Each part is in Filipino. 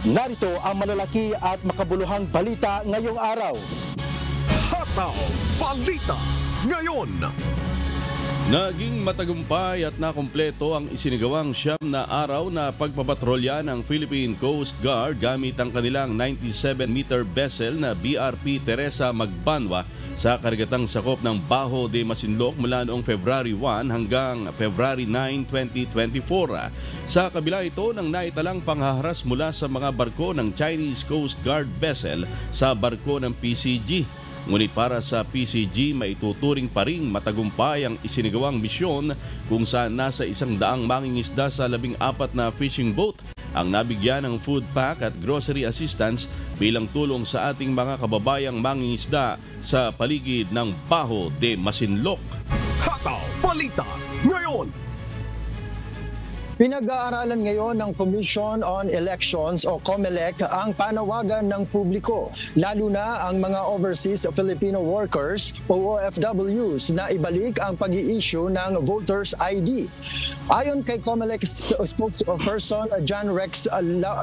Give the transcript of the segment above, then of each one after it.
Narito ang malalaki at makabuluhang balita ngayong araw. Hataw Balita Ngayon. Naging matagumpay at nakumpleto ang isinagawang 9 na araw na pagpapatrolya ng Philippine Coast Guard gamit ang kanilang 97-meter vessel na BRP Teresa Magbanwa sa karagatang sakop ng Bajo de Masinloc mula noong February 1 hanggang February 9, 2024. Sa kabila ito ng naitalang panghaharas mula sa mga barko ng Chinese Coast Guard vessel sa barko ng PCG. Ngunit para sa PCG, maituturing pa ring matagumpay ang isinagawang misyon kung saan nasa 100 mangingisda sa 14 na fishing boat ang nabigyan ng food pack at grocery assistance bilang tulong sa ating mga kababayang mangingisda sa paligid ng Bajo de Masinloc. Hataw Balita Ngayon. Pinag-aaralan ngayon ng Commission on Elections o COMELEC ang panawagan ng publiko, lalo na ang mga overseas Filipino workers o OFWs na ibalik ang pag-i-issue ng Voters ID. Ayon kay COMELEC spokesperson John Rex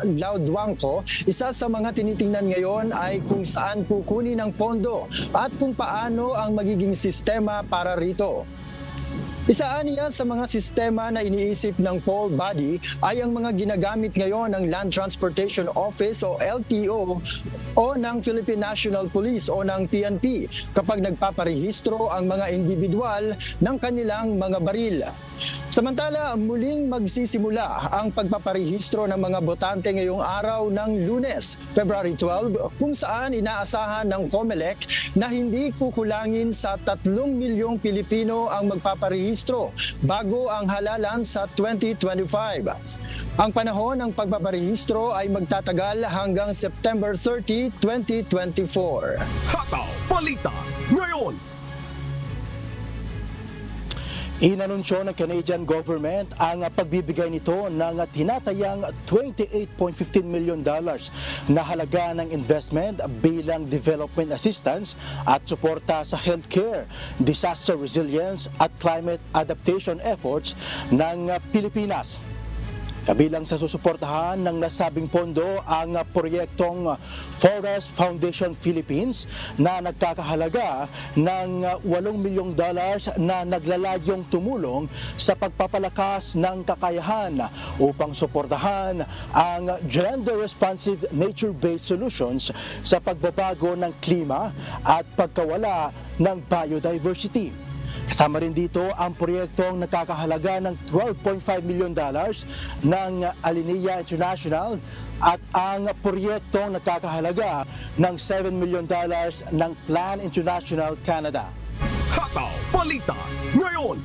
Laudwanco, isa sa mga tinitingnan ngayon ay kung saan kukunin ang pondo at kung paano ang magiging sistema para rito. Isaan niya sa mga sistema na iniisip ng poll body ay ang mga ginagamit ngayon ng Land Transportation Office o LTO o ng Philippine National Police o ng PNP kapag nagpaparehistro ang mga individual ng kanilang mga baril. Samantala, muling magsisimula ang pagpaparehistro ng mga botante ngayong araw ng Lunes, February 12, kung saan inaasahan ng COMELEC na hindi kukulangin sa 3 milyong Pilipino ang magpaparehistro bago ang halalan sa 2025. Ang panahon ng pagpaparehistro ay magtatagal hanggang September 30, 2024. Hataw Balita Ngayon. Inanunsyo ng Canadian government ang pagbibigay nito ng tinatayang $28.15 million na halaga ng investment bilang development assistance at suporta sa healthcare, disaster resilience at climate adaptation efforts ng Pilipinas. Kabilang sa susuportahan ng nasabing pondo ang proyektong Forest Foundation Philippines na nagkakahalaga ng $8 milyong na naglalayong tumulong sa pagpapalakas ng kakayahan upang suportahan ang gender-responsive nature-based solutions sa pagbabago ng klima at pagkawala ng biodiversity. Kasama rin dito ang proyektong nakakahalaga ng $12.5 million ng Alinea International at ang proyektong nakakahalaga ng $7 million ng Plan International Canada. Hataw Balita Ngayon.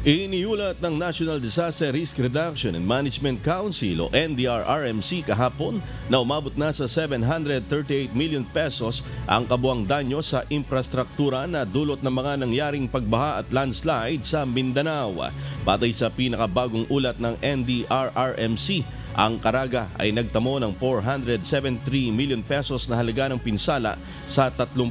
Iniulat ng National Disaster Risk Reduction and Management Council o NDRRMC kahapon na umabot na sa 738 million pesos ang kabuang danyo sa infrastruktura na dulot ng mga nangyaring pagbaha at landslide sa Mindanao. Batay sa pinakabagong ulat ng NDRRMC, ang Caraga ay nagtamo ng 473 million pesos na halaga ng pinsala sa 32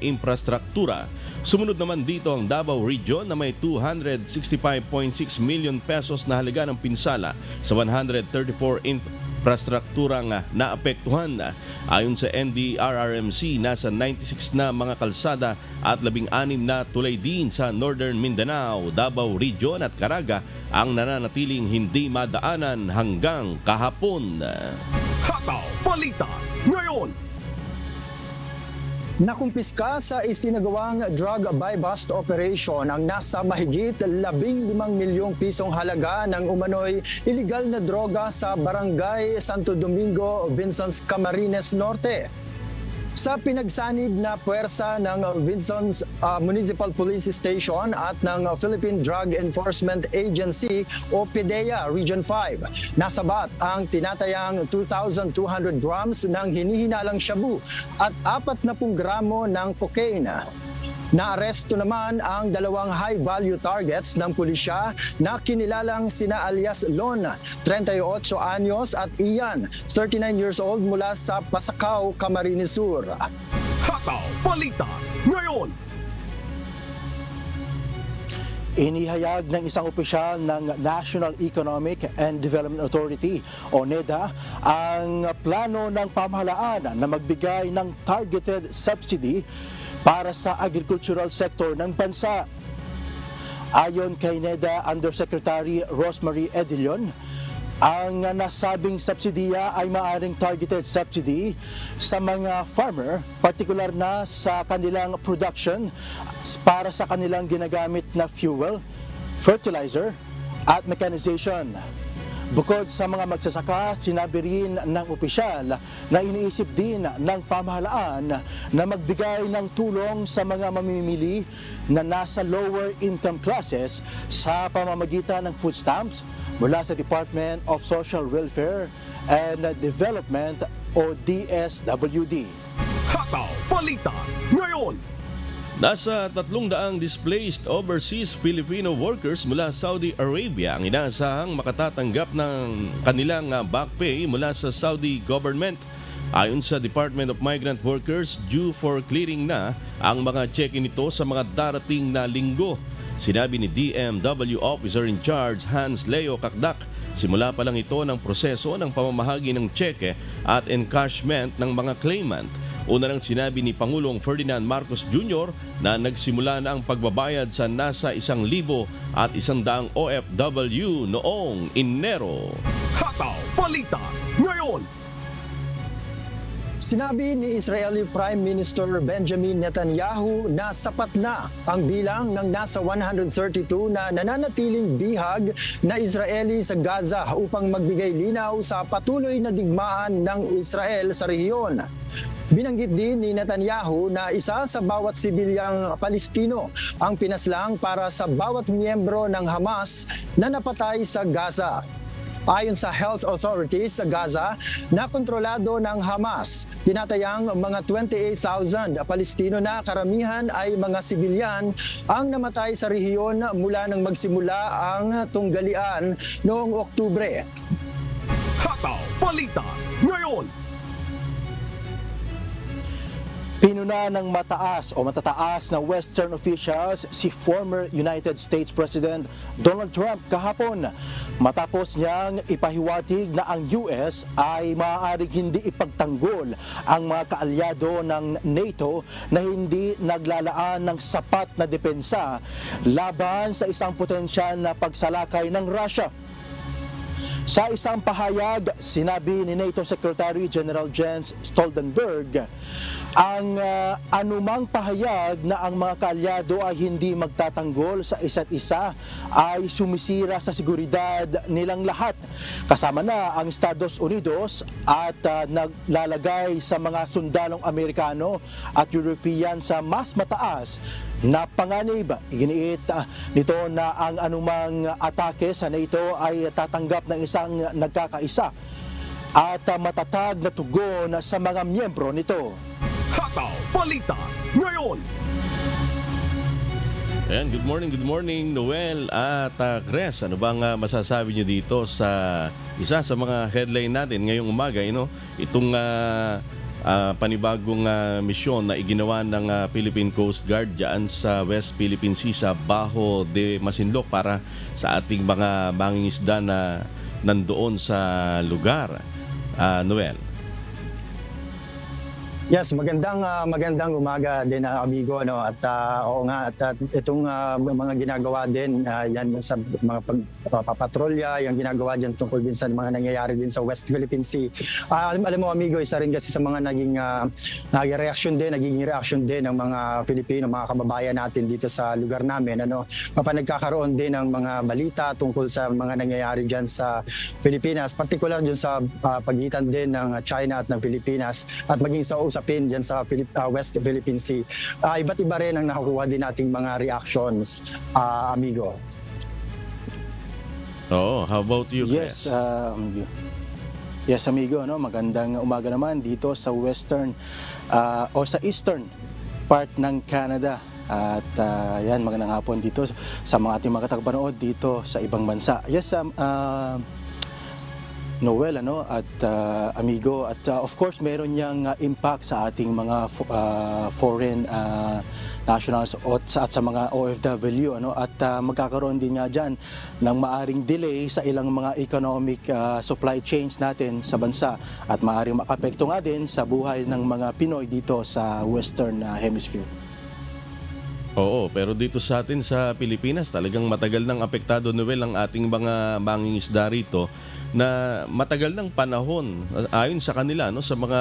infrastruktura. Sumunod naman dito ang Davao Region na may 265.6 million pesos na halaga ng pinsala sa 134 infrastrukturang naapektuhan. Ayon sa NDRRMC, nasa 96 na mga kalsada at 16 na tulay din sa Northern Mindanao, Davao Region at Caraga ang nananatiling hindi madaanan hanggang kahapon. Hataw Balita Ngayon. Nakumpiska sa isinagawang drug buy-bust operation ang nasa mahigit 15 milyong pisong halaga ng umano'y iligal na droga sa Barangay Santo Domingo, Vinzons, Camarines Norte. Sa pinagsanib na puwersa ng Vinzons Municipal Police Station at ng Philippine Drug Enforcement Agency o PDEA Region 5, nasabat ang tinatayang 2,200 grams ng hinihinalang shabu at 40 gramo ng cocaine. Naaresto naman ang 2 high-value targets ng pulisya na kinilalang sina alias Lon, 38 anyos at Ian, 39 years old mula sa Pasacao, Camarines Sur. Hataw Balita Ngayon. Inihayag ng isang opisyal ng National Economic and Development Authority o NEDA ang plano ng pamahalaan na magbigay ng targeted subsidy para sa agricultural sector ng bansa. Ayon kay NEDA Undersecretary Rosemary Edilion, ang nasabing subsidiya ay maaaring targeted subsidy sa mga farmer, partikular na sa kanilang production para sa kanilang ginagamit na fuel, fertilizer at mechanization. Bukod sa mga magsasaka, sinabi rin ng opisyal na iniisip din ng pamahalaan na magbigay ng tulong sa mga mamimili na nasa lower income classes sa pamamagitan ng food stamps mula sa Department of Social Welfare and Development o DSWD. Hataw Balita ngayon. Nasa 300 displaced overseas Filipino workers mula Saudi Arabia ang inaasahang makatatanggap ng kanilang back pay mula sa Saudi government. Ayon sa Department of Migrant Workers, due for clearing na ang mga cheque nito sa mga darating na linggo. Sinabi ni DMW Officer in Charge Hans Leo Kakdak, simula pa lang ito ng proseso ng pamamahagi ng cheque at encashment ng mga claimant. Una nang sinabi ni Pangulong Ferdinand Marcos Jr. na nagsimula na ang pagbabayad sa nasa 1,100 OFW noong Enero. Hataw Balita ngayon. Sinabi ni Israeli Prime Minister Benjamin Netanyahu na sapat na ang bilang ng nasa 132 na nananatiling bihag na Israeli sa Gaza upang magbigay linaw sa patuloy na digmaan ng Israel sa rehiyon. Binanggit din ni Netanyahu na isa sa bawat sibilyang Palestino ang pinaslang para sa bawat miyembro ng Hamas na napatay sa Gaza. Ayon sa health authorities sa Gaza, nakontrolado ng Hamas, tinatayang mga 28,000 Palestino na karamihan ay mga sibilyan ang namatay sa rehiyon mula nang magsimula ang tunggalian noong Oktubre. Hataw Balita ngayon. Pinuna ng matataas na Western officials si former United States President Donald Trump kahapon matapos niyang ipahiwatig na ang US ay maaaring hindi ipagtanggol ang mga kaalyado ng NATO na hindi naglalaan ng sapat na depensa laban sa isang potensyal na pagsalakay ng Russia. Sa isang pahayag, sinabi ni NATO Secretary General Jens Stoltenberg ang anumang pahayag na ang mga kaalyado ay hindi magtatanggol sa isa't isa ay sumisira sa seguridad nilang lahat. Kasama na ang Estados Unidos at naglalagay sa mga sundalong Amerikano at European sa mas mataas na panganib. Iginiit nito na ang anumang atake sa NATO ay tatanggap ng isang nagkakaisa at matatag na tugon sa mga miyembro nito. Hataw Balita ngayon. Ayan, good morning Noel at Chris. Ano bang masasabi nyo dito sa isa sa mga headline natin ngayong umaga? Itong panibagong misyon na iginawa ng Philippine Coast Guard dyan sa West Philippine Sea sa Bajo de Masinloc para sa ating mga mangingisda na nandoon sa lugar. Noel. Yes, magandang umaga din amigo at oo nga at itong mga ginagawa din yan sa mga pagpapatrolya, yung ginagawa diyan tungkol din sa mga nangyayari din sa West Philippine Sea. Alam mo amigo, isa rin kasi sa mga naging reaction din ng mga Filipino, mga kababayan natin dito sa lugar namin. Nagkakaroon din ng mga balita tungkol sa mga nangyayari diyan sa Pilipinas, particular diyan sa pagitan din ng China at ng Pilipinas at maging sa usapin dyan sa West Philippine Sea. Iba't iba rin ang nakukuha din nating mga reactions, amigo. How about you, Chris? Yes, amigo. Magandang umaga naman dito sa western o sa eastern part ng Canada. At yan, magandang hapon dito sa mga ating mga tagapanood dito sa ibang bansa. Yes, Noel at amigo, at of course meron niyang impact sa ating mga foreign nationals at sa mga OFW at magkakaroon din nga dyan ng maaring delay sa ilang mga economic supply chains natin sa bansa at maaring makapekto nga din sa buhay ng mga Pinoy dito sa Western Hemisphere. Oo, pero dito sa atin sa Pilipinas talagang matagal nang apektado, Noel, ang ating mga mangingisda rito na matagal ng panahon ayon sa kanila sa mga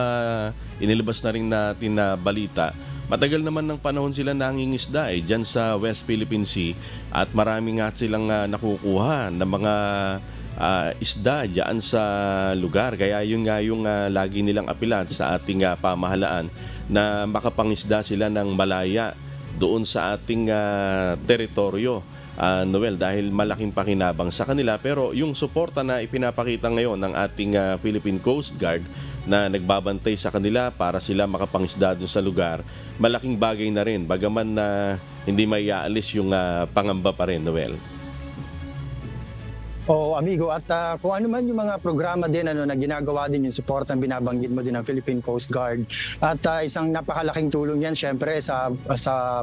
inilabas na rin natin na balita. Matagal naman ng panahon sila nangingisda dyan sa West Philippine Sea at marami nga silang nakukuha ng mga isda dyan sa lugar. Kaya yun nga yung lagi nilang apilan sa ating pamahalaan na makapangisda sila ng malaya doon sa ating teritoryo. Noel, dahil malaking pakinabang sa kanila, pero yung suporta na ipinapakita ngayon ng ating Philippine Coast Guard na nagbabantay sa kanila para sila makapangisda doon sa lugar, malaking bagay na rin, bagaman na hindi may aalis yung pangamba pa rin, Noel. Oo, amigo, at kung ano man yung mga programa din na ginagawa din yung support ang binabanggit mo din ng Philippine Coast Guard, at isang napakalaking tulong yan syempre sa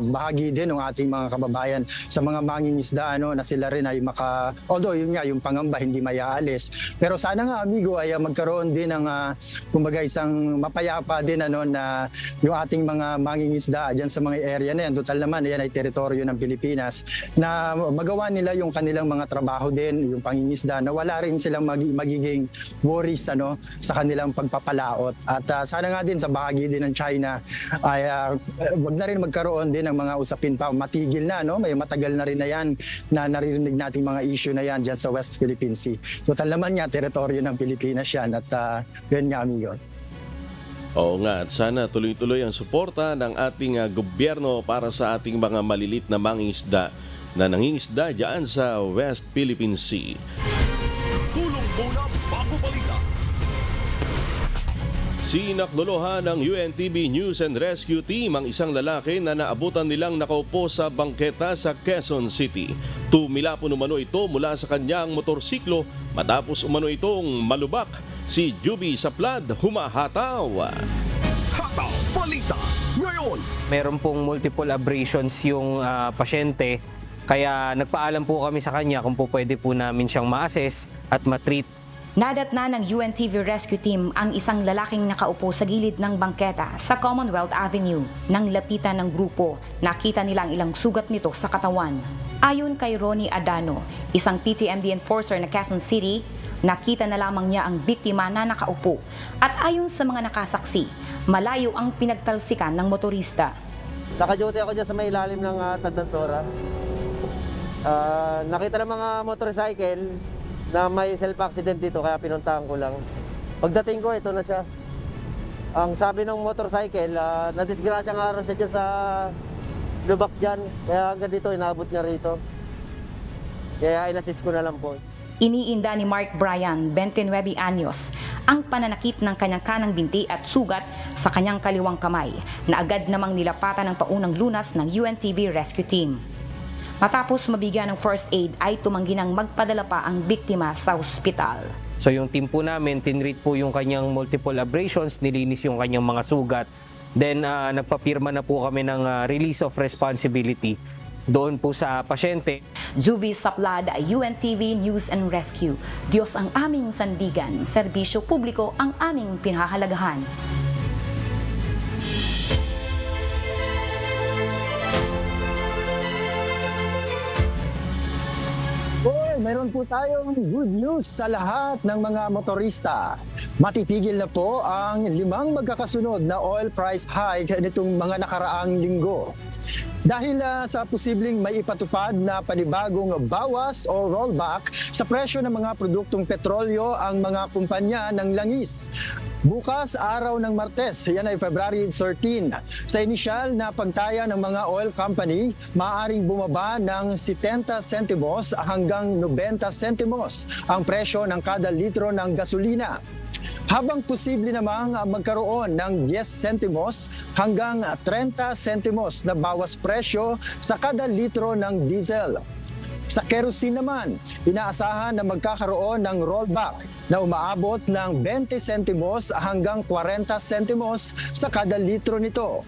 bahagi din ng ating mga kababayan sa mga mangingisda na sila rin ay although yun nga yung pangamba hindi mayaalis, pero sana nga amigo ay magkaroon din ng kumbaga isang mapayapa din na yung ating mga mangingisda diyan sa mga area na yan, total naman yan ay teritoryo ng Pilipinas, na magawa nila yung kanilang mga trabaho din, yung pangingisda, na wala rin silang magiging worries sa kanilang pagpapalaot. At sana nga din sa bahagi din ng China ay wag na rin magkaroon din ng mga usapin pa, matigil na, may matagal na rin na yan na naririnig nating mga issue na yan dyan sa West Philippine Sea. Total naman nga teritoryo ng Pilipinas yan, at yun nga amigo. Oo nga, at sana tuloy-tuloy ang suporta ng ating gobyerno para sa ating mga malilit na mangingisda na nangingisda dyan sa West Philippine Sea. Tulong muna bago balita. Sinaklolohan ng UNTV News and Rescue Team ang isang lalaki na naabutan nilang nakaupo sa bangketa sa Quezon City. Tumila po umano ito mula sa kanyang motorsiklo matapos umano itong malubak. Si Juby Saplad humahataw. Hataw balita ngayon. Meron pong multiple abrasions yung pasyente, kaya nagpaalam po kami sa kanya kung po pwede po namin siyang ma-assess at ma-treat. Nadatna ng UNTV Rescue Team ang isang lalaking nakaupo sa gilid ng bangketa sa Commonwealth Avenue. Nang lapitan ng grupo, nakita nila ang ilang sugat nito sa katawan. Ayon kay Ronnie Adano, isang PTMD enforcer na Quezon City, nakita na lamang niya ang biktima na nakaupo. At ayon sa mga nakasaksi, malayo ang pinagtalsikan ng motorista. Naka-duty ako dyan sa may ilalim ng Tandansora. Nakita ng mga motorcycle na may self-accident dito, kaya pinuntahan ko lang. Pagdating ko, ito na siya. Ang sabi ng motorcycle, nadisgrasya nga rin siya dyan sa lubak dyan. Kaya hanggang dito, inabot niya rito. Kaya inassist ko na lang po. Iniinda ni Mark Bryan, 29 anyos, ang pananakit ng kanyang kanang binti at sugat sa kanyang kaliwang kamay na agad namang nilapatan ng paunang lunas ng UNTV Rescue Team. Matapos mabigyan ng first aid ay tumanggi ng magpadala pa ang biktima sa ospital. So yung team po namin, tinreat po yung kanyang multiple abrasions, nilinis yung kanyang mga sugat. Then nagpapirma na po kami ng release of responsibility doon po sa pasyente. Juby Saplad, UNTV News and Rescue. Diyos ang aming sandigan, serbisyo publiko ang aming pinahahalagahan. Meron po tayong good news sa lahat ng mga motorista. Matitigil na po ang 5 magkakasunod na oil price hike nitong mga nakaraang linggo. Dahil sa posibleng may ipatupad na panibagong bawas o rollback sa presyo ng mga produktong petrolyo ang mga kumpanya ng langis. Bukas, araw ng Martes, yan ay February 13. Sa inisyal na pagtaya ng mga oil company, maaaring bumaba ng 70 sentimos hanggang 90 sentimos ang presyo ng kada litro ng gasolina. Habang posible namang magkaroon ng 10 sentimos hanggang 30 sentimos na bawas presyo sa kada litro ng diesel. Sa kerosene naman, inaasahan na magkakaroon ng rollback na umaabot ng 20 sentimos hanggang 40 sentimos sa kada litro nito.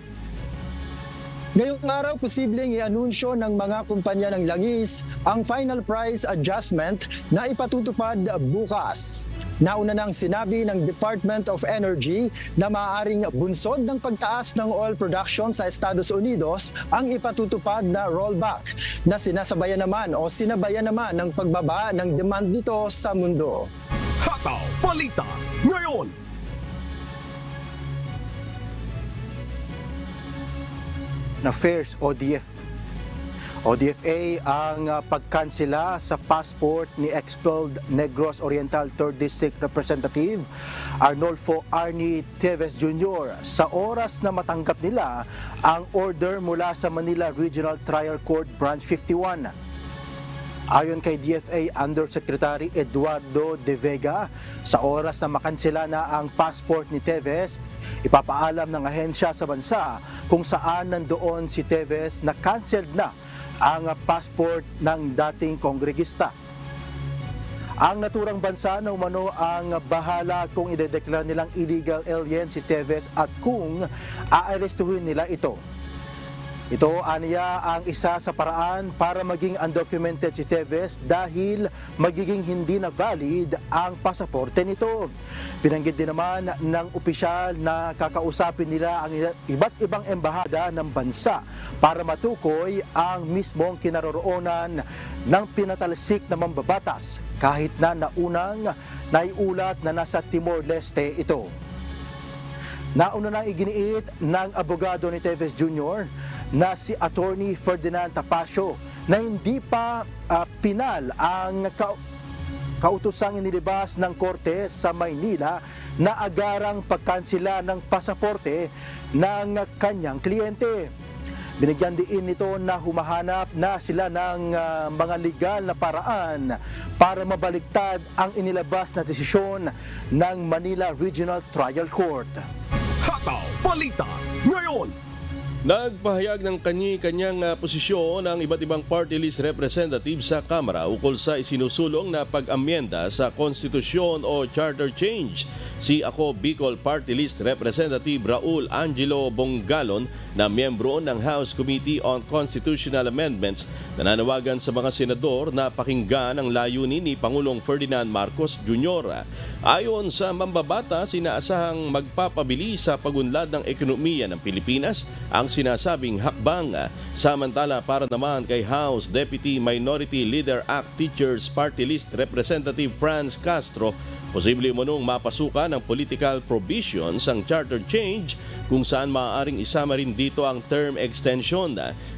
Ngayong araw, posibleng i-anunsyo ng mga kumpanya ng langis ang final price adjustment na ipatutupad bukas. Nauna nang sinabi ng Department of Energy na maaaring bunsod ng pagtaas ng oil production sa Estados Unidos ang ipatutupad na rollback na sinasabayan naman ng pagbaba ng demand nito sa mundo. Hataw Balita ngayon. Na FAIRS ODFA ang pagkansela sa passport ni expelled Negros Oriental 3rd District Representative Arnolfo Arnie Teves Jr. sa oras na matanggap nila ang order mula sa Manila Regional Trial Court Branch 51. Ayon kay DFA Undersecretary Eduardo De Vega, sa oras na makansela na ang passport ni Teves, ipapaalam ng ahensya sa bansa kung saan nandoon si Teves na canceled na ang passport ng dating kongregista. Ang naturang bansa na umano ang bahala kung idedeklara nilang illegal alien si Teves at kung aarestuhin nila ito. Ito, aniya, ang isa sa paraan para maging undocumented si Teves dahil magiging hindi na valid ang pasaporte nito. Binanggit din naman ng opisyal na kakausapin nila ang iba't ibang embahada ng bansa para matukoy ang mismong kinaroroonan ng pinatalsik na mambabatas kahit na naunang naiulat na nasa Timor-Leste ito. Nauna nang iginiit ng abogado ni Teves Jr. na si Attorney Ferdinand Tapacio na hindi pa pinal ang kautusang inilibas ng korte sa Maynila na agarang pagkansela ng pasaporte ng kanyang kliyente. Binigyan din nito na humahanap na sila ng mga legal na paraan para mabaliktad ang inilabas na desisyon ng Manila Regional Trial Court. Hataw Balita ngayon. Nagpahayag ng kanyang posisyon ang iba't ibang party list representative sa Kamara ukol sa isinusulong na pag-amyenda sa konstitusyon o charter change. Si Ako Bicol Party List Representative Raul Angelo Bongalon na miyembro ng House Committee on Constitutional Amendments nananawagan sa mga senador na pakinggan ang layunin ni Pangulong Ferdinand Marcos Jr. Ayon sa mambabatas, inaasahang magpapabilis sa pagunlad ng ekonomiya ng Pilipinas ang sinasabing hakbang. Samantala, para naman kay House Deputy Minority Leader Act Teachers Party List Representative Franz Castro, posible umanong mapasukan ng political provisions ang charter change kung saan maaaring isama rin dito ang term extension.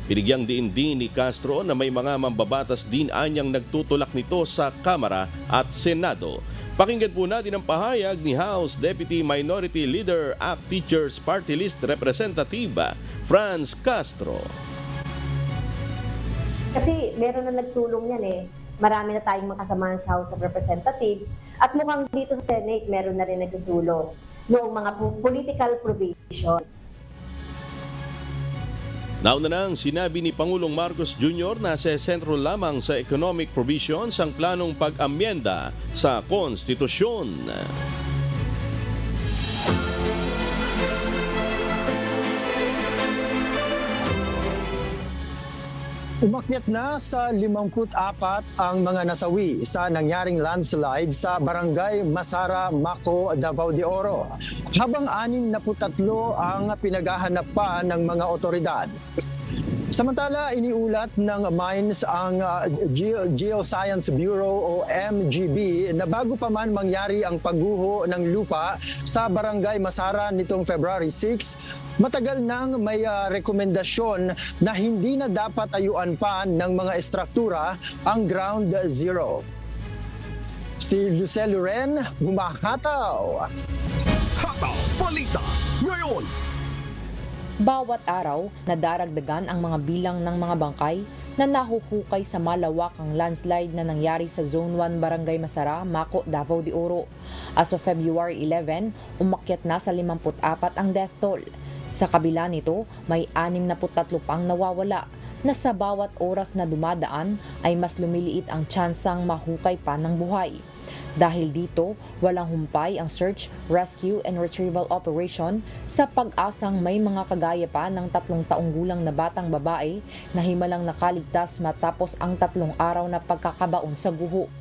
Binigyang diin din ni Castro na may mga mambabatas din anyang nagtutulak nito sa Kamara at Senado. Pakinggan po natin ang pahayag ni House Deputy Minority Leader Act Teachers Party List Representative Franz Castro. Kasi meron na nagsulong yan eh. Marami na tayong makasamahan sa House of Representatives at mukhang dito sa Senate meron na rin nagsusulong noong mga political provisions. Nauna nang sinabi ni Pangulong Marcos Jr. na sa sentro lamang sa economic provisions ang planong pag-amyenda sa konstitusyon. Umakyat na sa 54 ang mga nasawi sa nangyaring landslide sa Barangay Masara, Maco, Davao de Oro, habang 63 ang pinaghahanap pa ng mga otoridad. Samantala, iniulat ng Mines ang Geoscience Bureau o MGB na bago pa man mangyari ang pagguho ng lupa sa Barangay Masara nitong February 6, matagal nang may rekomendasyon na hindi na dapat ayuan pa ng mga estruktura ang Ground Zero. Si Lucel Loren, humahataw! Hataw Balita ngayon. Bawat araw, nadaragdagan ang mga bilang ng mga bangkay na nahuhukay sa malawakang landslide na nangyari sa Zone 1 Barangay Masara, Maco, Davao de Oro. As of February 11, umakyat na sa 54 ang death toll. Sa kabila nito, may 63 pang nawawala. na sa bawat oras na dumadaan ay mas lumiliit ang tsansang mahukay pa ng buhay. Dahil dito, walang humpay ang search, rescue, and retrieval operation sa pag-asang may mga kagaya pa ng 3 taong gulang na batang babae na himalang nakaligtas matapos ang 3 araw na pagkakabaon sa guho.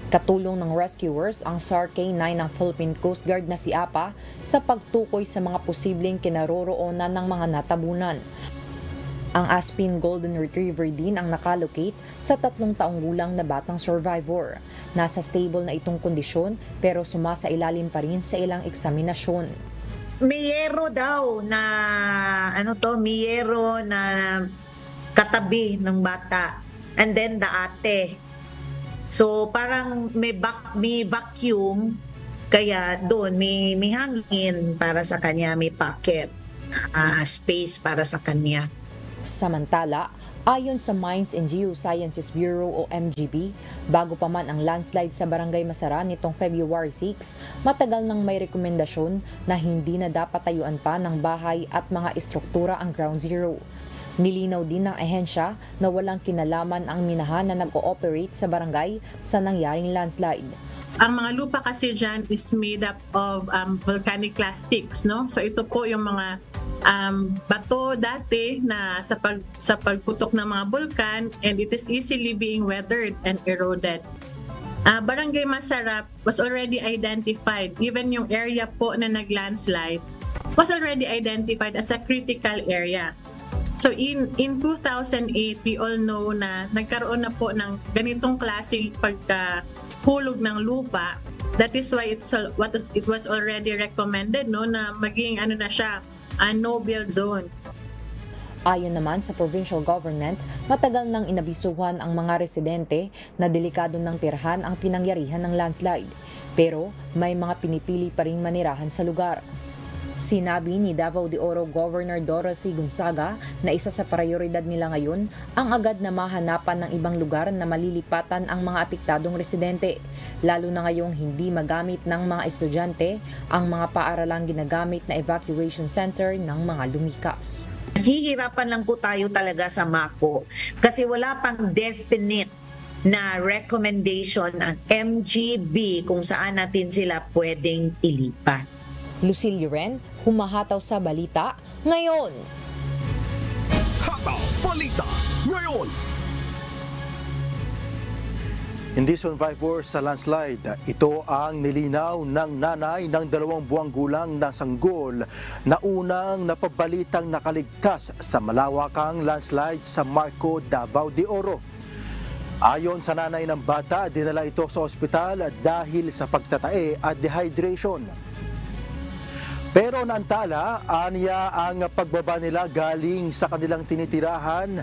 Katulong ng rescuers ang SAR K-9 ng Philippine Coast Guard na si APA sa pagtukoy sa mga posibleng kinaroroonan ng mga natabunan. Ang Aspin Golden Retriever din ang nakalocate sa 3 taong gulang na batang survivor. Nasa stable na itong kondisyon pero sumasailalim pa rin sa ilang eksaminasyon. Miyero daw na miyero na katabi ng bata, and then the ate. So parang may vacuum, kaya doon may hangin para sa kanya, may pocket space para sa kanya. Samantala, ayon sa Mines and Geosciences Bureau o MGB, bago pa man ang landslide sa Barangay Masara nitong February 6, matagal nang may rekomendasyon na hindi na dapat tayuan pa ng bahay at mga istruktura ang ground zero. Nilinaw din ng ahensya na walang kinalaman ang minahan na nag-ooperate sa barangay sa nangyaring landslide. Ang mga lupa kasi dyan is made up of volcanic plastics, no? So ito po yung mga bato dati na sa pagputok ng mga bulkan, and it is easily being weathered and eroded. Barangay Masara was already identified. Even yung area po na nag-landslide was already identified as a critical area. So in 2008, we all know na nagkaroon na po ng ganitong klaseng pagkahulog ng lupa. That is why it was already recommended, no, na maging na siya, a no-build zone. Ayon naman sa provincial government, matagal nang inabisuhan ang mga residente na delikado ng tirhan ang pinangyarihan ng landslide. Pero may mga pinipili pa ring manirahan sa lugar. Sinabi ni Davao de Oro Governor Dorothy Gonzaga na isa sa prioridad nila ngayon ang agad na mahanapan ng ibang lugar na malilipatan ang mga apektadong residente, lalo na ngayong hindi magamit ng mga estudyante ang mga paaralang ginagamit na evacuation center ng mga lumikas. Hihirapan lang po tayo talaga sa MACO kasi wala pang definite na recommendation ang MGB kung saan natin sila pwedeng ilipat. Lucille Ren, humahataw sa Balita Ngayon. Hataw Balita Ngayon. Hindi survivor sa landslide. Ito ang nilinaw ng nanay ng 2 buwang gulang na sanggol na unang napabalitang nakaligtas sa malawakang landslide sa Marco, Davao de Oro. Ayon sa nanay ng bata, dinala ito sa ospital dahil sa pagtatae at dehydration. Pero naantala, aniya ang pagbaba nila galing sa kanilang tinitirahan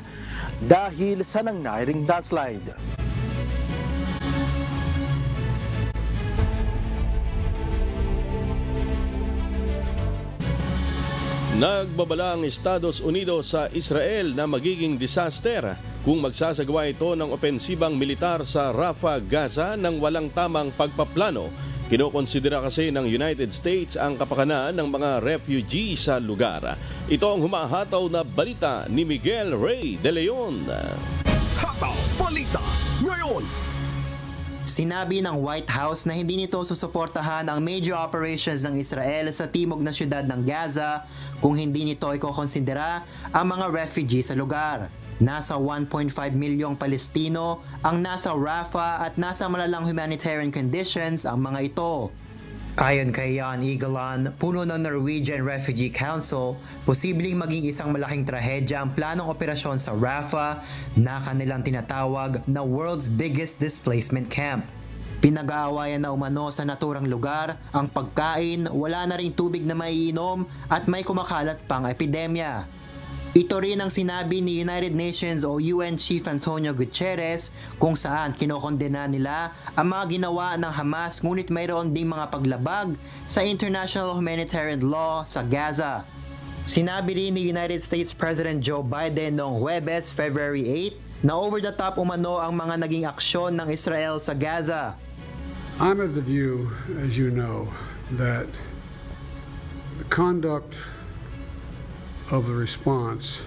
dahil sa nangyaring landslide. Nagbabala ang Estados Unidos sa Israel na magiging disaster kung magsasagawa ito ng opensibang militar sa Rafah, Gaza ng walang tamang pagpaplano. Kinokonsidera kasi ng United States ang kapakanan ng mga refugee sa lugar. Ito ang humahataw na balita ni Miguel Ray De Leon. Hataw Balita Ngayon. Sinabi ng White House na hindi nito susuportahan ang major operations ng Israel sa timog na syudad ng Gaza kung hindi nito ikokonsidera ang mga refugee sa lugar. Nasa 1.5 milyong Palestino ang nasa Rafah at nasa malalang humanitarian conditions ang mga ito. Ayon kay Jan Egeland, puno ng Norwegian Refugee Council, posibleng maging isang malaking trahedya ang planong operasyon sa Rafah na kanilang tinatawag na world's biggest displacement camp. Pinag-aawayan na umano sa naturang lugar ang pagkain, wala na ring tubig na maiinom at may kumakalat pang epidemya. Ito rin ang sinabi ni United Nations o UN Chief Antonio Guterres kung saan kinokondena nila ang mga ginawa ng Hamas ngunit mayroon ding mga paglabag sa international humanitarian law sa Gaza. Sinabi rin ni United States President Joe Biden noong Huwebes, February 8 na over the top umano ang mga naging aksyon ng Israel sa Gaza. I'm of the view, as you know, that the conduct of the response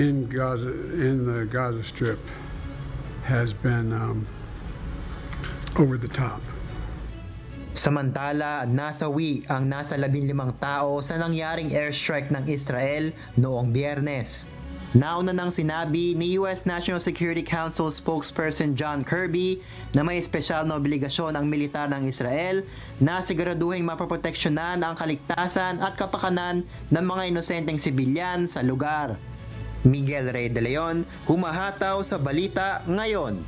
in the Gaza Strip has been over the top. Samantala, nasawi ang nasa 15 tao sa nangyaring airstrike ng Israel noong Biyernes. Nauna nang sinabi ni US National Security Council spokesperson John Kirby na may espesyal na obligasyon ang militar ng Israel na siguraduhing maproteksyonan ang kaligtasan at kapakanan ng mga inosenteng sibilyan sa lugar. Miguel Rey de Leon, humahataw sa Balita Ngayon.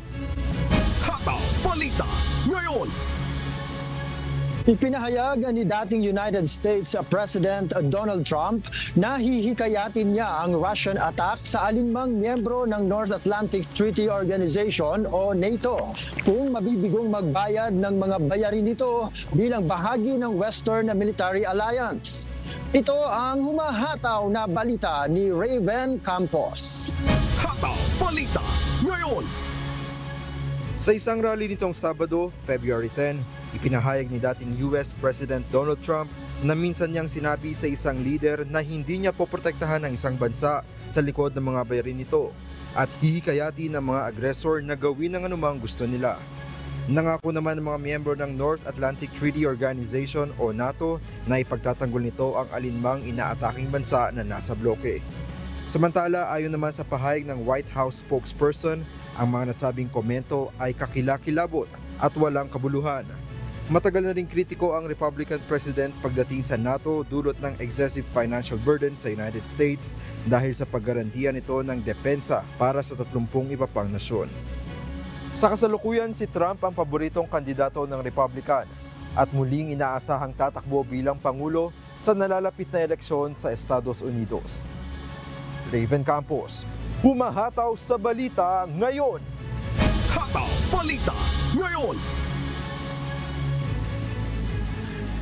Hataw Balita Ngayon. Ipinahayag ni dating United States President Donald Trump na hihikayatin niya ang Russian attack sa alinmang miyembro ng North Atlantic Treaty Organization o NATO kung mabibigong magbayad ng mga bayarin nito bilang bahagi ng Western Military Alliance. Ito ang humahataw na balita ni Raven Campos. Hataw Balita Ngayon. Sa isang rally nitong Sabado, February 10, ipinahayag ni dating US President Donald Trump na minsan niyang sinabi sa isang leader na hindi niya poprotektahan ang isang bansa sa likod ng mga bayarin nito at hihikayati ng mga agresor na gawin ang anumang gusto nila. Nangako naman ng mga miyembro ng North Atlantic Treaty Organization o NATO na ipagtatanggol nito ang alinmang inaataking bansa na nasa bloke. Samantala, ayon naman sa pahayag ng White House spokesperson, ang mga nasabing komento ay kakilakilabot at walang kabuluhan. Matagal na ring kritiko ang Republican President pagdating sa NATO dulot ng excessive financial burden sa United States dahil sa paggarantiya nito ng depensa para sa 30 iba pang nasyon. Sa kasalukuyan, si Trump ang paboritong kandidato ng Republican at muling inaasahang tatakbo bilang Pangulo sa nalalapit na eleksyon sa Estados Unidos. Raven Campos, humahataw sa Balita Ngayon. Hataw Balita Ngayon.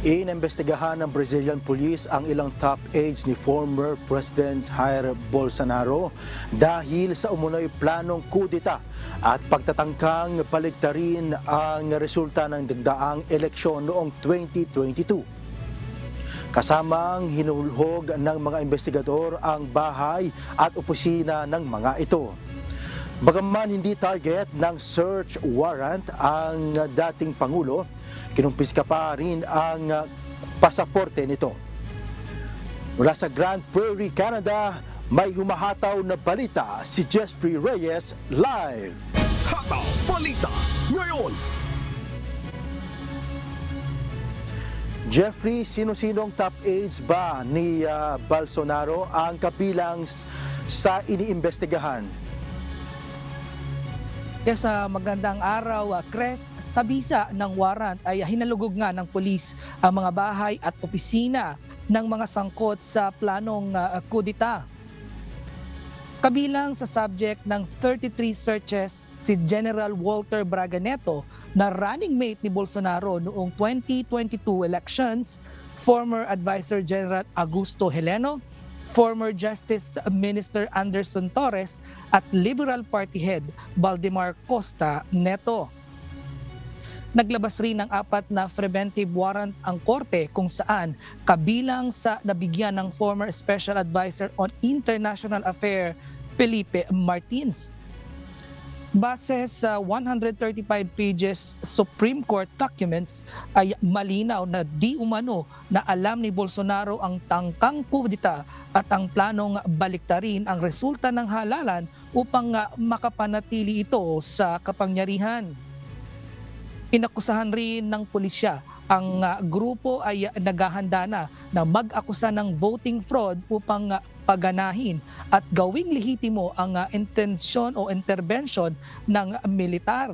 Inimbestigahan ng Brazilian police ang ilang top aides ni former President Jair Bolsonaro dahil sa umunoy planong kudeta at pagtatangkang paligtarin ang resulta ng dagdaang eleksyon noong 2022. Kasamang hinulhog ng mga investigador ang bahay at opisina ng mga ito. Bagaman hindi target ng search warrant ang dating Pangulo, kinumpiska pa rin ang pasaporte nito. Mula sa Grand Prairie, Canada, may humahataw na balita si Jeffrey Reyes live. Hataw Balita Ngayon. Jeffrey, sino-sinong top aides ba ni Bolsonaro ang kabilang sa iniimbestigahan? Yes, magandang araw, Chris. Sa bisa ng warrant ay hinalugog nga ng pulis ang mga bahay at opisina ng mga sangkot sa planong kudeta. Kabilang sa subject ng 33 searches si General Walter Braga Neto na running mate ni Bolsonaro noong 2022 elections, former Advisor General Augusto Heleno, former Justice Minister Anderson Torres at Liberal Party Head Valdemar Costa Neto. Naglabas rin ng 4 na preventive warrant ang korte kung saan kabilang sa nabigyan ng former Special Advisor on International Affairs Felipe Martins. Base sa 135 pages Supreme Court documents ay malinaw na di umano na alam ni Bolsonaro ang tangkang kudeta at ang planong baliktarin ang resulta ng halalan upang makapanatili ito sa kapangyarihan. Inakusahan rin ng pulisya ang grupo ay naghahanda na mag-akusa ng voting fraud upang paganahin at gawing lehitimo ang intensyon o intervention ng militar.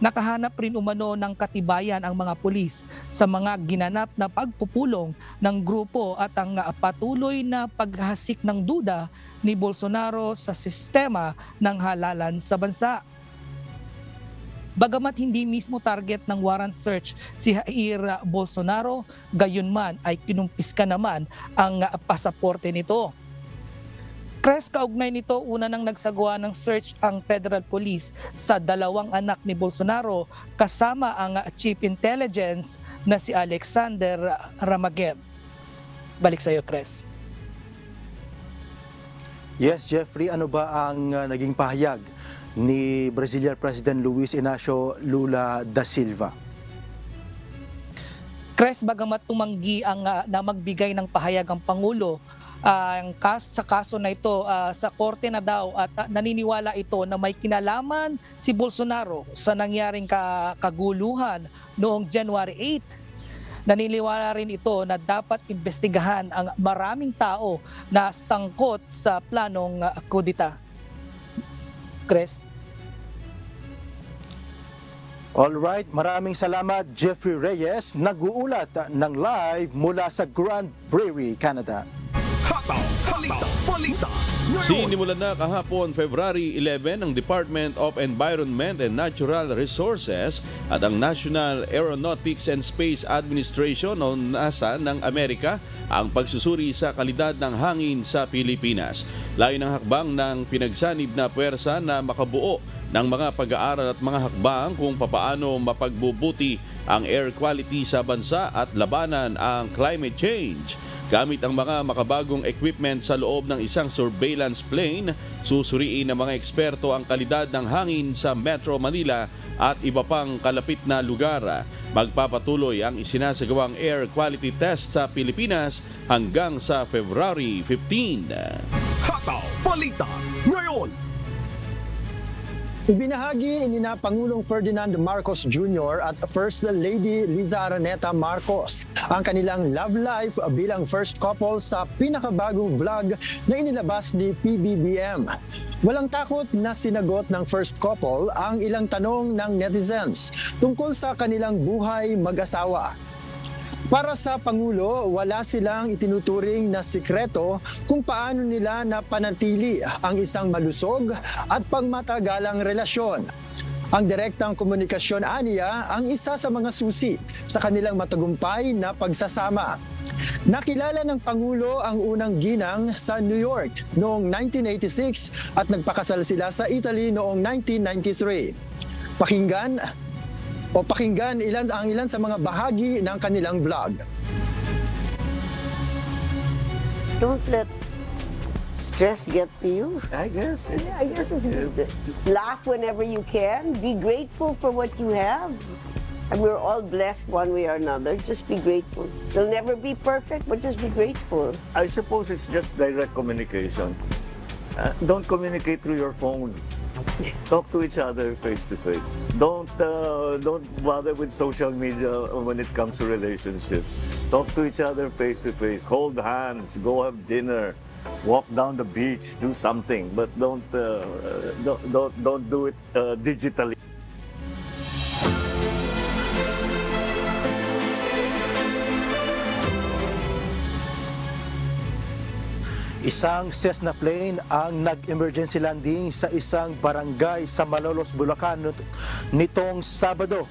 Nakahanap rin umano ng katibayan ang mga pulis sa mga ginanap na pagpupulong ng grupo at ang patuloy na paghasik ng duda ni Bolsonaro sa sistema ng halalan sa bansa. Bagamat hindi mismo target ng warrant search si Jair Bolsonaro, gayunman ay kinumpiska naman ang pasaporte nito. Kres, kaugnay nito, una nang nagsagawa ng search ang Federal Police sa 2 anak ni Bolsonaro kasama ang Chief Intelligence na si Alexander Ramagem. Balik sa iyo, Kres. Yes, Jeffrey, ano ba ang naging pahayag ni Brazilian President Luiz Inácio Lula da Silva? Chris, bagamat tumanggi na magbigay ng pahayag ang Pangulo, sa kaso na ito sa korte na daw at naniniwala ito na may kinalaman si Bolsonaro sa nangyaring kaguluhan noong January 8. Naniniwala rin ito na dapat imbestigahan ang maraming tao na sangkot sa planong kudita. Chris? Alright, maraming salamat Jeffrey Reyes, nag-uulat ng live mula sa Grand Prairie, Canada. Sinimulan na kahapon February 11 ng Department of Environment and Natural Resources at ang National Aeronautics and Space Administration o NASA ng Amerika ang pagsusuri sa kalidad ng hangin sa Pilipinas. Layo ng hakbang ng pinagsanib na puwersa na makabuo ng mga pag-aaral at mga hakbang kung papaano mapagbubuti ang air quality sa bansa at labanan ang climate change. Gamit ang mga makabagong equipment sa loob ng isang surveillance plane, susuriin ng mga eksperto ang kalidad ng hangin sa Metro Manila at iba pang kalapit na lugar. Magpapatuloy ang isinasagawang air quality test sa Pilipinas hanggang sa February 15. Hataw Balita ngayon! Ibinahagi ni na Pangulong Ferdinand Marcos Jr. at First Lady Liza Araneta Marcos ang kanilang love life bilang first couple sa pinakabagong vlog na inilabas ni PBBM. Walang takot na sinagot ng first couple ang ilang tanong ng netizens tungkol sa kanilang buhay mag-asawa. Para sa Pangulo, wala silang itinuturing na sikreto kung paano nila napanatili ang isang malusog at pangmatagalang relasyon. Ang direktang komunikasyon aniya ang isa sa mga susi sa kanilang matagumpay na pagsasama. Nakilala ng Pangulo ang unang ginang sa New York noong 1986 at nagpakasal sila sa Italy noong 1993. Pakinggan ang ilan sa mga bahagi ng kanilang vlog. Don't let stress get to you. I guess. Yeah, I guess it's good. Laugh whenever you can. Be grateful for what you have. And we're all blessed one way or another. Just be grateful. You'll never be perfect, but just be grateful. I suppose it's just direct communication. Don't communicate through your phone. Talk to each other face to face. Don't bother with social media when it comes to relationships. Talk to each other face to face. Hold hands. Go have dinner. Walk down the beach. Do something, but don't do it digitally. Isang Cessna plane ang nag-emergency landing sa isang barangay sa Malolos, Bulacan nitong Sabado.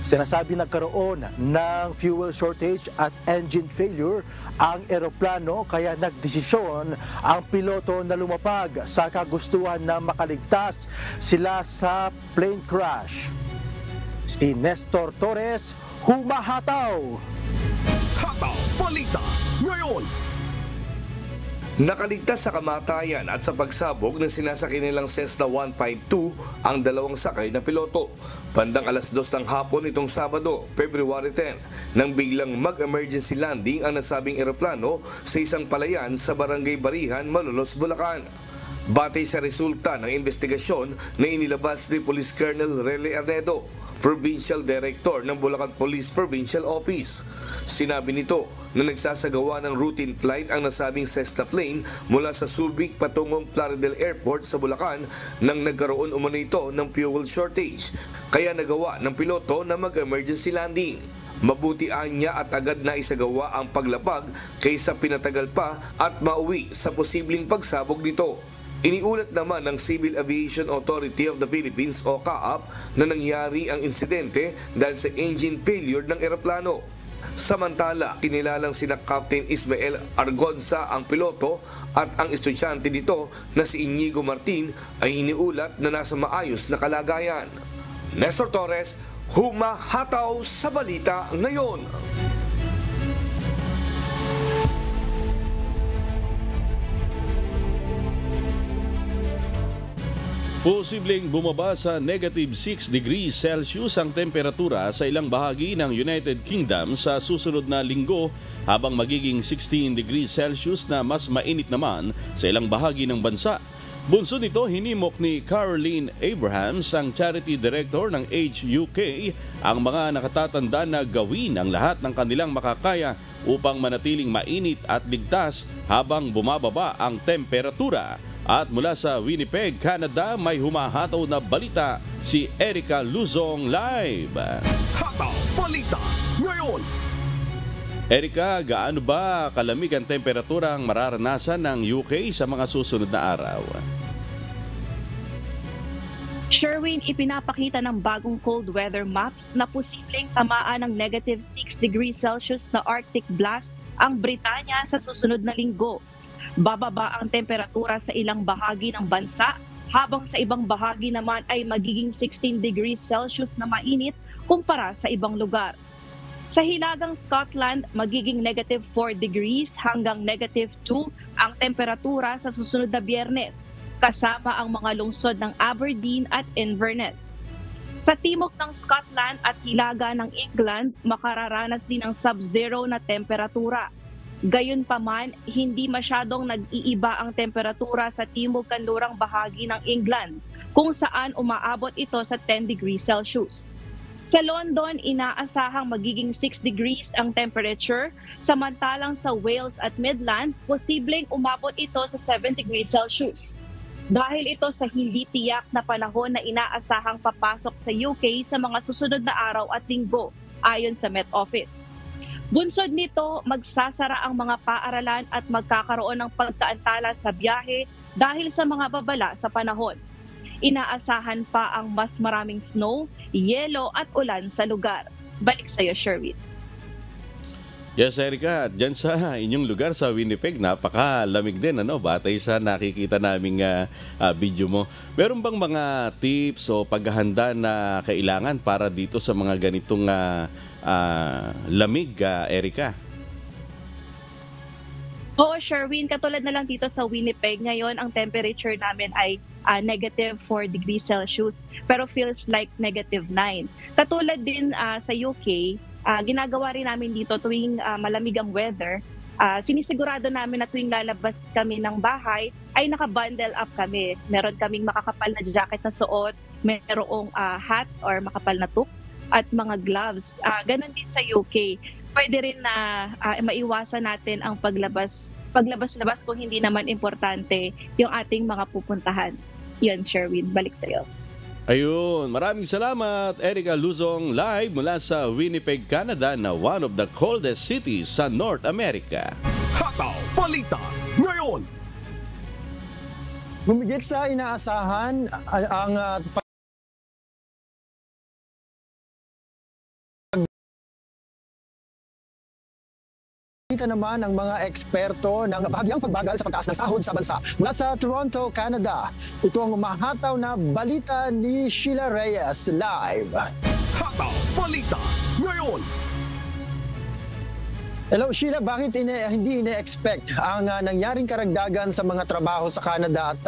Sinasabi nagkaroon ng fuel shortage at engine failure ang eroplano kaya nagdesisyon ang piloto na lumapag sa kagustuhan na makaligtas sila sa plane crash. Si Nestor Torres, humahataw! Hataw Balita ngayon! Nakaligtas sa kamatayan at sa pagsabog ng sinasakay nilang Cessna 152 ang dalawang sakay na piloto. Bandang alas 2 ng hapon itong Sabado, February 10, nang biglang mag-emergency landing ang nasabing eroplano sa isang palayan sa Barangay Barihan, Malolos, Bulacan. Batay sa resulta ng investigasyon na inilabas ni Police Colonel Rele Arnedo, Provincial Director ng Bulacan Police Provincial Office. Sinabi nito na nagsasagawa ng routine flight ang nasabing Cessna plane mula sa Subic patungong Plaridel Airport sa Bulacan nang nagkaroon umano ito ng fuel shortage. Kaya nagawa ng piloto na mag-emergency landing. Mabuti niya at agad na isagawa ang paglapag kaysa pinatagal pa at mauwi sa posibleng pagsabog nito. Iniulat naman ng Civil Aviation Authority of the Philippines o CAAP na nangyari ang insidente dahil sa engine failure ng eroplano. Samantala, kinilalang sina Captain Ismael Argonza ang piloto at ang estudyante nito na si Inigo Martin ay iniulat na nasa maayos na kalagayan. Nestor Torres, humahataw sa balita ngayon. Posibleng bumaba sa negative 6 degrees Celsius ang temperatura sa ilang bahagi ng United Kingdom sa susunod na linggo habang magiging 16 degrees Celsius na mas mainit naman sa ilang bahagi ng bansa. Bunso nito hinimok ni Caroline Abrahams, ang charity director ng Age UK, ang mga nakatatanda na gawin ang lahat ng kanilang makakaya upang manatiling mainit at ligtas habang bumababa ang temperatura. At mula sa Winnipeg, Canada, may humahataw na balita si Erica Luzong live. Hataw Balita ngayon. Erica, gaano ba kalamig ang temperatura ang mararanasan ng UK sa mga susunod na araw? Sherwin, ipinapakita ng bagong cold weather maps na posibleng tamaan ng negative 6 degrees Celsius na Arctic blast ang Britanya sa susunod na linggo. Bababa ang temperatura sa ilang bahagi ng bansa, habang sa ibang bahagi naman ay magiging 16 degrees Celsius na mainit kumpara sa ibang lugar. Sa hilagang Scotland, magiging negative 4 degrees hanggang negative 2 ang temperatura sa susunod na Biyernes, kasama ang mga lungsod ng Aberdeen at Inverness. Sa timog ng Scotland at hilaga ng England, makararanas din ng sub-zero na temperatura. Gayunpaman, hindi masyadong nag-iiba ang temperatura sa timog-kanlurang bahagi ng England, kung saan umaabot ito sa 10 degrees Celsius. Sa London, inaasahang magiging 6 degrees ang temperature, samantalang sa Wales at Midland, posibleng umabot ito sa 7 degrees Celsius. Dahil ito sa hindi tiyak na panahon na inaasahang papasok sa UK sa mga susunod na araw at linggo, ayon sa Met Office. Bunsod nito, magsasara ang mga paaralan at magkakaroon ng pagkaantala sa biyahe dahil sa mga babala sa panahon. Inaasahan pa ang mas maraming snow, yelo at ulan sa lugar. Balik sa iyo, Sherwin. Yes, Erica, dyan sa inyong lugar sa Winnipeg, napakalamig din, batay sa nakikita naming video mo. Meron bang mga tips o paghahanda na kailangan para dito sa mga ganitong lamig, Erica? Oo, Sherwin, katulad na lang dito sa Winnipeg, ngayon ang temperature namin ay negative 4 degrees Celsius, pero feels like negative 9. Katulad din sa UK, ginagawa rin namin dito tuwing malamig ang weather, sinisigurado namin na tuwing lalabas kami ng bahay ay naka-bundle up kami. Meron kaming makakapal na jacket na suot, merong hat or makapal na toque at mga gloves. Ganon din sa UK. Pwede rin na maiwasan natin ang paglabas-labas kung hindi naman importante yung ating mga pupuntahan. Yan, Sherwin, balik sa iyo. Ayun, maraming salamat, Erica Luzong, live mula sa Winnipeg, Canada, na one of the coldest cities sa North America. Hataw Balita ngayon. Bumigit sa inaasahan ang Kita naman ng mga eksperto ng bahagyang pagbagal sa pagtaas ng sahod sa bansa. Mula sa Toronto, Canada, ito ang umahataw na balita ni Sheila Reyes live. Hataw Balita ngayon. Hello Sheila, bakit hindi ine-expect ang nangyaring karagdagan sa mga trabaho sa Canada at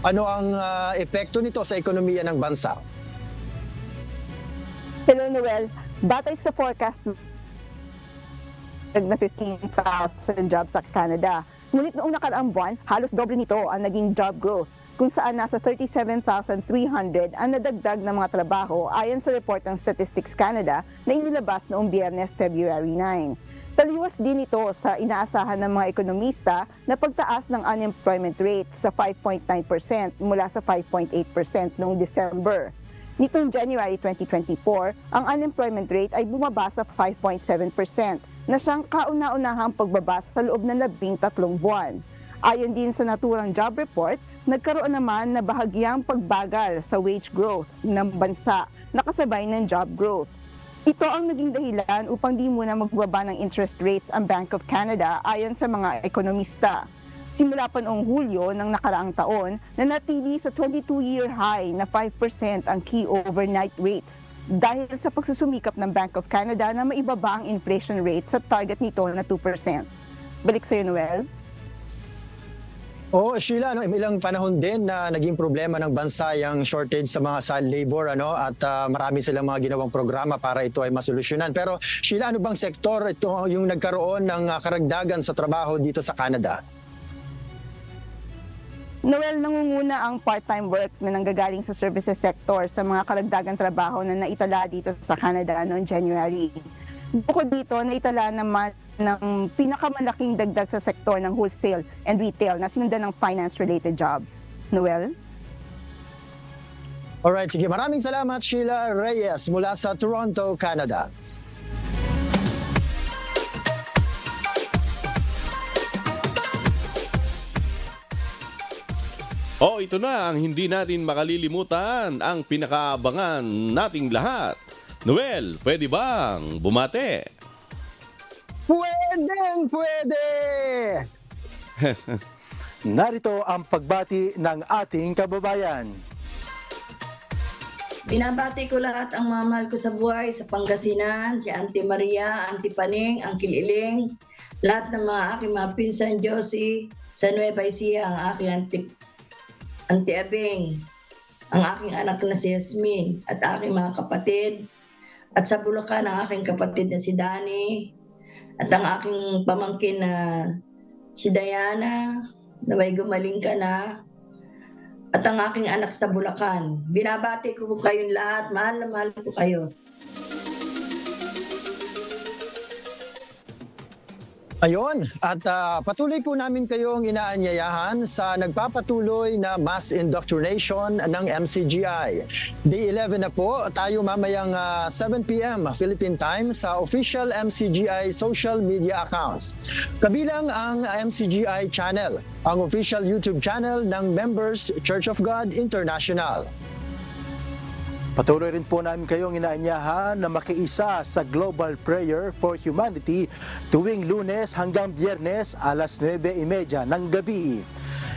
ano ang epekto nito sa ekonomiya ng bansa? Hello Noel, batay sa forecast na 15,000 jobs sa Canada. Ngunit noong nakaraang buwan, halos doble nito ang naging job growth, kung saan nasa 37,300 ang nadagdag na mga trabaho ayon sa report ng Statistics Canada na inilabas noong Biyernes, February 9. Taliwas din ito sa inaasahan ng mga ekonomista na pagtaas ng unemployment rate sa 5.9% mula sa 5.8% noong December. Nitong January 2024, ang unemployment rate ay bumaba sa 5.7%, na siyang kauna-unahang pagbaba sa loob ng 13 buwan. Ayon din sa naturang job report, nagkaroon naman na bahagyang pagbagal sa wage growth ng bansa na kasabay ng job growth. Ito ang naging dahilan upang di muna magbaba ng interest rates ang Bank of Canada ayon sa mga ekonomista. Simula pa noong Hulyo ng nakaraang taon, nanatili sa 22-year high na 5% ang key overnight rates dahil sa pagsusumikap ng Bank of Canada na maibaba ang inflation rate sa target nito na 2%. Balik sa iyo, Noel. Oo, Sheila, may ilang panahon din na naging problema ng bansa yung shortage sa mga child labor, at marami silang mga ginawang programa para ito ay masolusyonan. Pero Sheila, ano bang sektor ito yung nagkaroon ng karagdagan sa trabaho dito sa Canada? Noel, nangunguna ang part-time work na nanggagaling sa services sector sa mga karagdagang trabaho na naitala dito sa Canada noong January. Bukod dito, naitala naman ng pinakamalaking dagdag sa sektor ng wholesale and retail na sinundan ng finance-related jobs. Noel? Alright, sige. Maraming salamat, Sheila Reyes mula sa Toronto, Canada. Ito na ang hindi natin makalilimutan, ang pinakaabangan nating lahat. Noel, pwede bang bumate? Pwede! Narito ang pagbati ng ating kababayan. Binabati ko lahat ang mga mahal ko sa buhay sa Pangasinan, si Auntie Maria, Auntie Paning, Uncle Iling, lahat ng mga aking mga pinsan Josie, sa Nueva Ecija, ang aking Auntie Abing, ang aking anak na si Yasmin, at aking mga kapatid, at sa Bulacan, ang aking kapatid na si Danny, at ang aking pamangkin na si Diana, na may gumaling ka na, at ang aking anak sa Bulacan. Binabati ko po kayong lahat. Mahal na mahal ko kayo. Ayon, at patuloy po namin kayong inaanyayahan sa nagpapatuloy na mass indoctrination ng MCGI. Day 11 na po, tayo mamayang 7 p.m. Philippine time sa official MCGI social media accounts. Kabilang ang MCGI channel, ang official YouTube channel ng Members Church of God International. Patuloy rin po namin kayong inaanyahan na makiisa sa Global Prayer for Humanity tuwing Lunes hanggang Biyernes alas 9:30 ng gabi.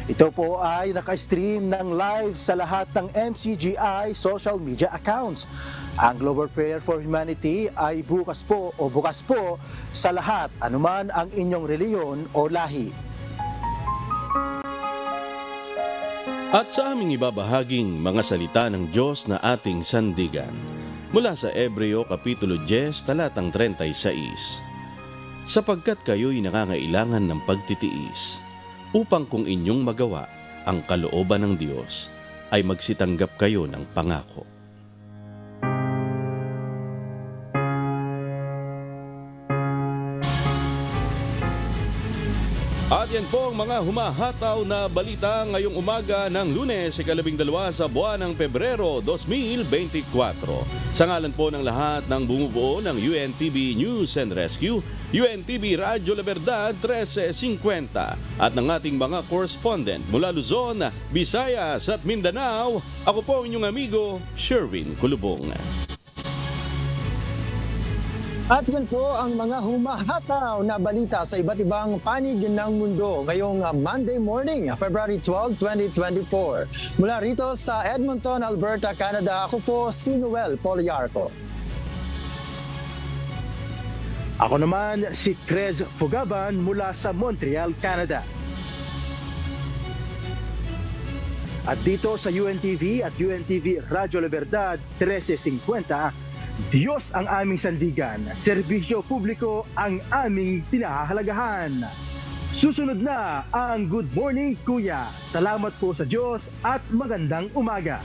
Ito po ay naka-stream ng live sa lahat ng MCGI social media accounts. Ang Global Prayer for Humanity ay bukas po sa lahat, anuman ang inyong reliyon o lahi. At sa aming ibabahaging mga salita ng Diyos na ating sandigan, mula sa Hebreo Kapitulo 10, talatang 36. Sapagkat kayo'y nangangailangan ng pagtitiis, upang kung inyong magawa ang kalooban ng Diyos, ay magsitanggap kayo ng pangako. At yan po ang mga humahataw na balita ngayong umaga ng Lunes, 12 sa buwan ng Pebrero 2024. Sa ngalan po ng lahat ng bumubuo ng UNTV News and Rescue, UNTV Radyo La Verdad 1350 at ng ating mga correspondent mula Luzon, Visayas at Mindanao, ako po inyong amigo, Sherwin Kulubong. At yan po ang mga humahataw na balita sa iba't ibang panig ng mundo ngayong Monday morning, February 12, 2024. Mula rito sa Edmonton, Alberta, Canada, ako po si Noel Poliarco. Ako naman si Crez Fugaban mula sa Montreal, Canada. At dito sa UNTV at UNTV Radyo La Verdad 1350, Diyos ang aming sandigan, serbisyo publiko ang aming pinahahalagahan. Susunod na ang Good Morning Kuya. Salamat po sa Diyos at magandang umaga.